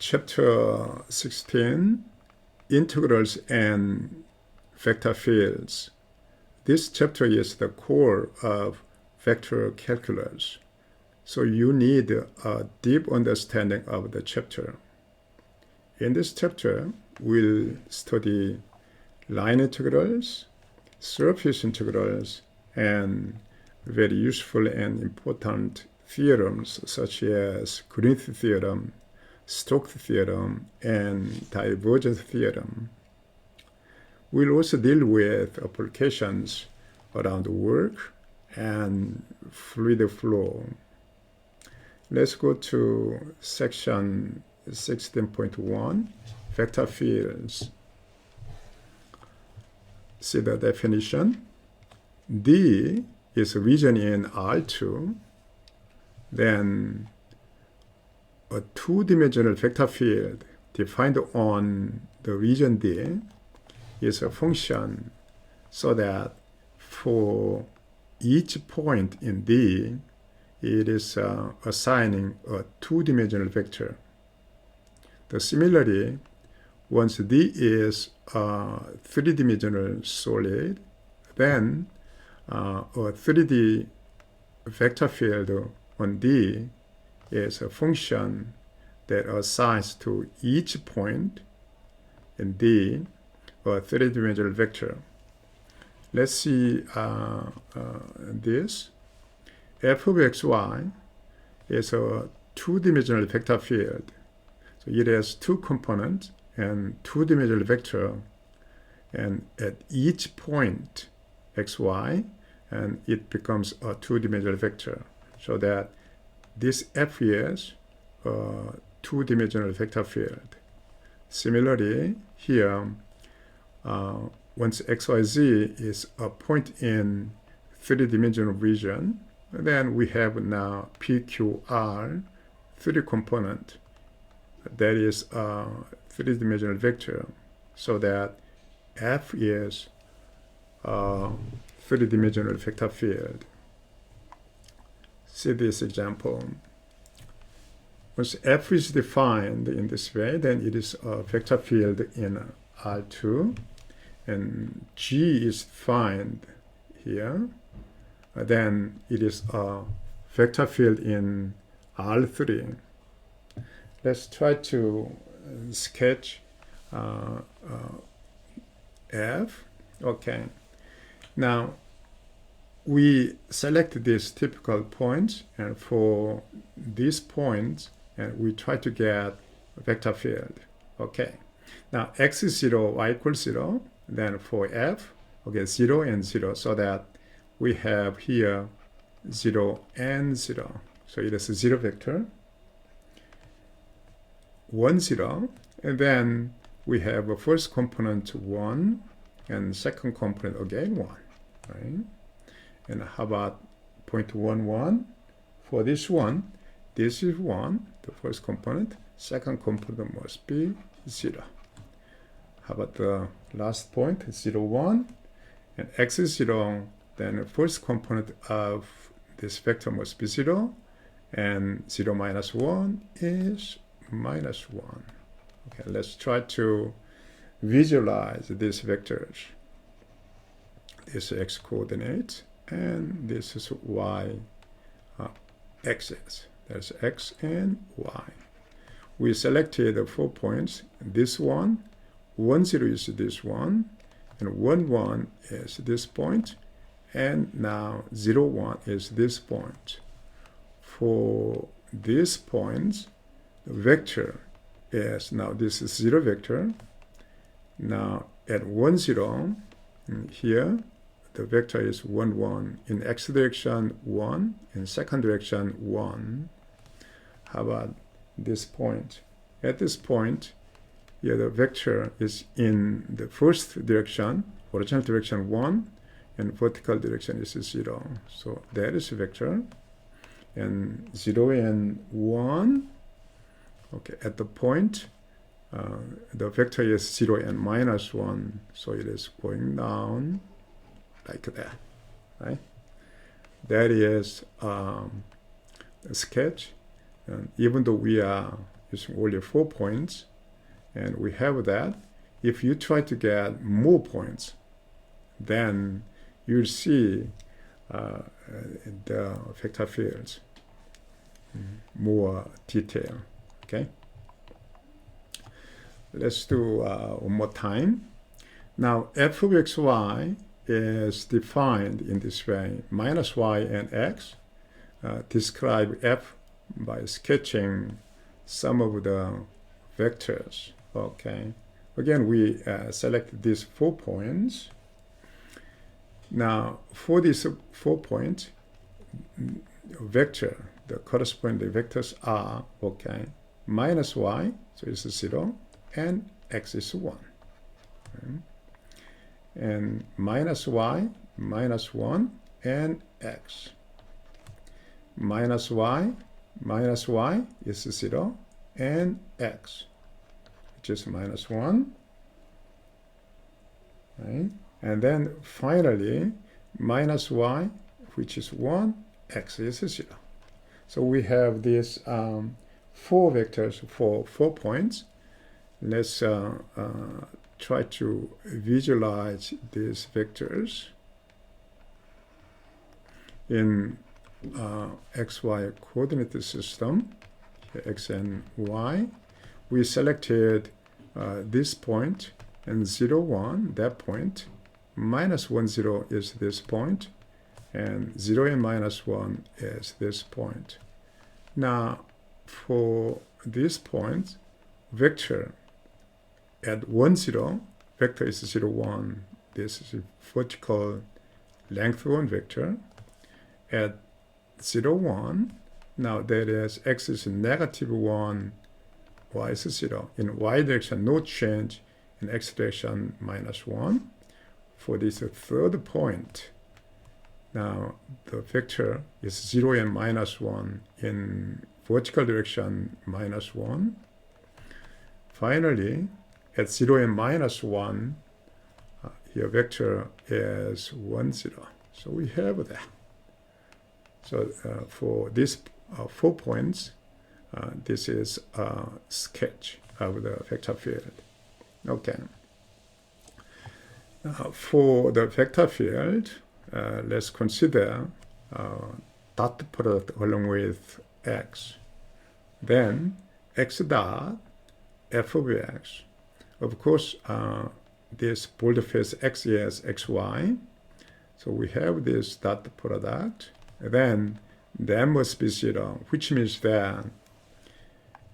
Chapter 16, Integrals and Vector Fields. This chapter is the core of vector calculus, so you need a deep understanding of the chapter. In this chapter, we'll study line integrals, surface integrals, and very useful and important theorems such as Green's theorem, Stokes theorem, and divergence theorem. We'll also deal with applications around work and fluid flow. Let's go to section 16.1, vector fields. See the definition. D is a region in R2, then a two-dimensional vector field defined on the region D is a function so that for each point in D, it is assigning a two-dimensional vector. Similarly, once D is a three-dimensional solid, then a 3D vector field on D is a function that assigns to each point in D a three-dimensional vector. Let's see this. F of xy is a two-dimensional vector field. So it has two components and two-dimensional vector, and at each point xy, and it becomes a two-dimensional vector, so that this F is a two-dimensional vector field. Similarly, here, once xyz is a point in three-dimensional region, then we have now PQR, three component. That is a three-dimensional vector, so that F is a three-dimensional vector field. See this example. Once F is defined in this way, then it is a vector field in R2, and G is defined here, then it is a vector field in R3. Let's try to sketch F. Okay. Now, we select these typical points, and for these points, and we try to get a vector field. Okay. Now, x is 0, y equals 0. Then for F, okay, 0 and 0, so that we have here 0 and 0. So it is a 0 vector. 1, 0, and then we have a first component 1, and second component again 1, right? And how about 0.11? For this one, this is 1, the first component. Second component must be 0. How about the last point, 0, 1? And x is 0, then the first component of this vector must be 0, and 0 minus 1 is minus 1. Okay, let's try to visualize these vectors. This is x coordinate, and this is y axis. There's x and y. We selected 4 points. This one, 1, 0 is this one, and 1, 1 is this point, and now 0, 1 is this point. For these points, the vector is, now this is 0 vector. Now at 1, 0, here, the vector is 1, 1. In x direction, 1. In second direction, 1. How about this point? At this point, here the vector is in the first direction, horizontal direction 1, and vertical direction is 0. So that is a vector. And 0 and 1, okay, at the point, the vector is 0 and minus 1, so it is going down like that, right? That is a sketch. And even though we are using only 4 points, and we have that. If you try to get more points, then you'll see the vector fields more detail. Okay, let's do one more time. Now f of xy is defined in this way: minus y and x. Describe f by sketching some of the vectors. Okay, again we select these 4 points. Now for these 4 points, vector, the corresponding vectors are, okay, minus y, so it's 0, and x is 1. Okay. And minus y, minus 1, and x. Minus y is 0, and x, which is minus 1. Right? And then finally, minus y, which is 1, x is 0. So we have these 4 vectors for 4 points. Let's try to visualize these vectors in xy coordinate system, x and y. We selected this point, and 0, 1, that point. Minus 1, 0 is this point, and 0 and minus 1 is this point. Now, for this point, vector at 1, 0, vector is 0, 1. This is a vertical length 1 vector. At 0, 1, now that is x is negative 1, y is 0. In y direction, no change. In x direction, minus 1. For this third point, now the vector is 0 and minus 1. In vertical direction, minus 1. Finally, at 0 and minus 1, here vector is 1, 0. So we have that. So for these 4 points, this is a sketch of the vector field. Okay. For the vector field, let's consider dot product along with x. Then x dot f of x. Of course, this boldface x is xy. So we have this dot product. Then that must be 0, which means that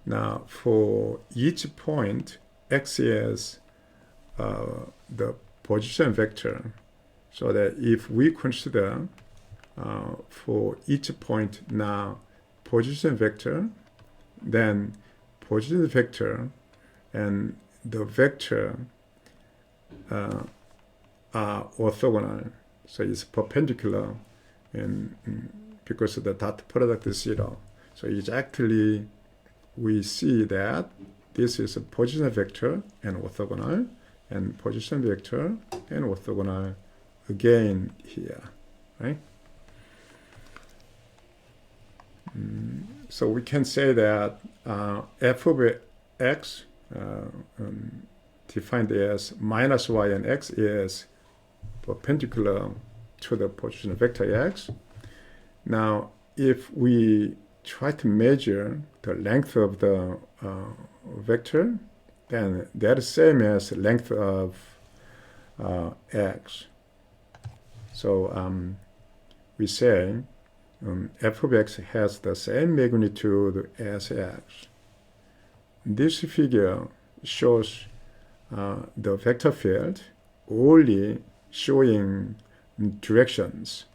now for each point, x is the position vector. So that if we consider for each point now position vector, then position vector and the vector are orthogonal. So it's perpendicular, and because the dot product is 0. So it's actually, we see that this is a position vector and orthogonal, and position vector and orthogonal again here, right? So we can say that f of x defined as minus y and x is perpendicular to the position vector x. Now, if we try to measure the length of the vector, then that is same as length of x. So we say f of x has the same magnitude as x. This figure shows the vector field only showing directions.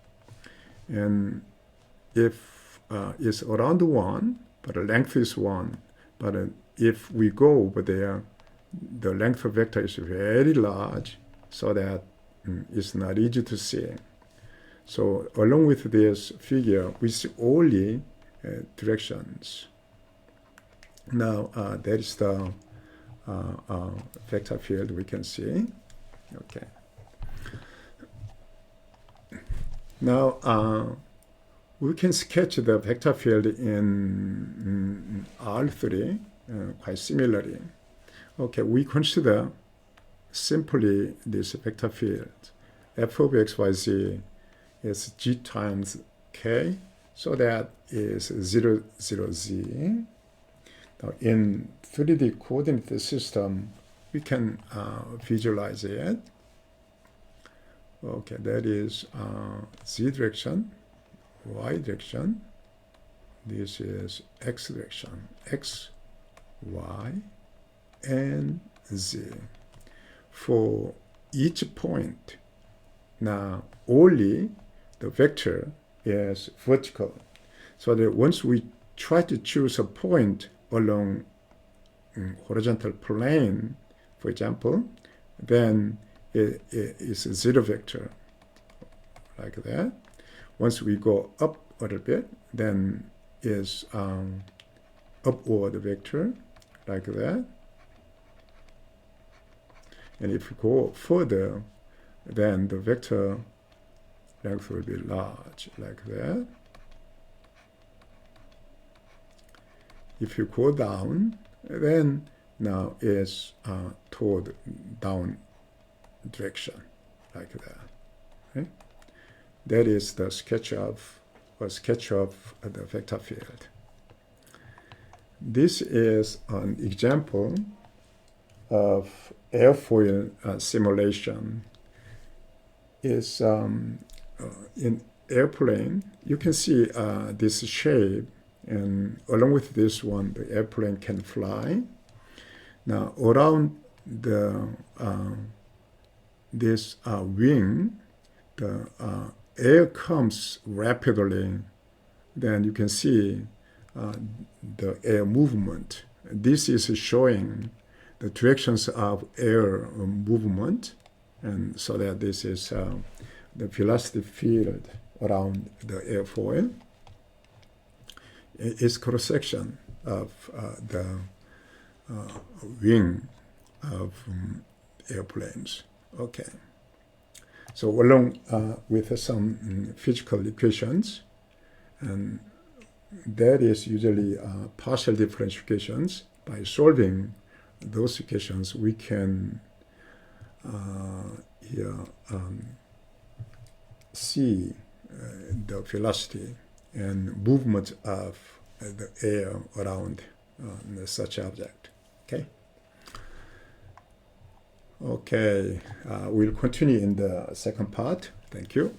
And if it's around 1, but the length is 1, but if we go over there, the length of vector is very large, so that it's not easy to see. So along with this figure, we see only directions. Now that is the vector field we can see. Okay. Now we can sketch the vector field in R3. quite similarly. Okay, we consider simply this vector field f of x, y, z is g times k, so that is 0, 0, z. Now in 3D coordinate system, we can visualize it. Okay, that is z direction, y direction. This is x direction, x, y, and z. For each point, now only the vector is vertical. So that once we try to choose a point along horizontal plane, for example, then it is a zero vector, like that. Once we go up a little bit, then is upward vector, like that. And if we go further, then the vector length will be large, like that. If you go down, then now is toward down direction, like that. Okay? That is the sketch of the vector field. This is an example of airfoil simulation. Is in airplane, you can see this shape, and along with this one, the airplane can fly. Now around the this wing, the air comes rapidly. Then you can see the air movement. This is showing the directions of air movement, and so that this is the velocity field around the airfoil. It's cross-section of the wing of airplanes. Okay. So along with some physical equations, and that is usually partial differential equations. By solving those equations, we can here see the velocity and movement of the air around such object. Okay. Okay, we'll continue in the second part. Thank you.